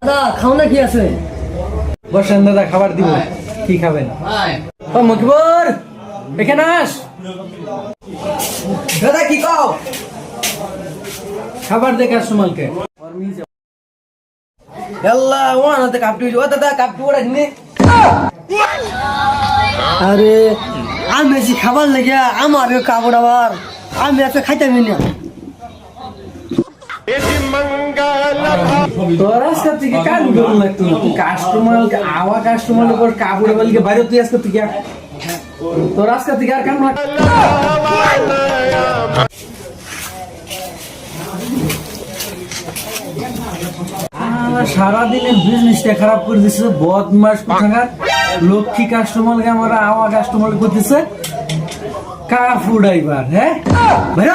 দাদা খাও না, কি আছে? বসেন দাদা, খাবার দিব। কি খাবেন? ও মকিবর, এখানে আস। দাদা কি খাও? খাবার দে কাস্টমারকে। আল্লাহ ওনাতে কাপটি ও দাদা কাপটি ওরা নে। আরে আমি যে খাবার লাগে আমার কাপড় আবার আমি এত খাইতাম না। তোর আজকে থেকে কান গরম লাগতো না। তুই কাস্টমার আওয়া কাস্টমার উপর কাপড় বলকে বাইরে তুই আজকে থেকে তোর আজকে থেকে আর কাম লাগ। সারাদিনের বিজনেসটা খারাপ করে দিচ্ছে। বদমাস কোথাকার লক্ষ্মী কাস্টমারকে আমরা আওয়া কাস্টমার করতেছে। কার ফুড আইবার হ্যাঁ ভাই।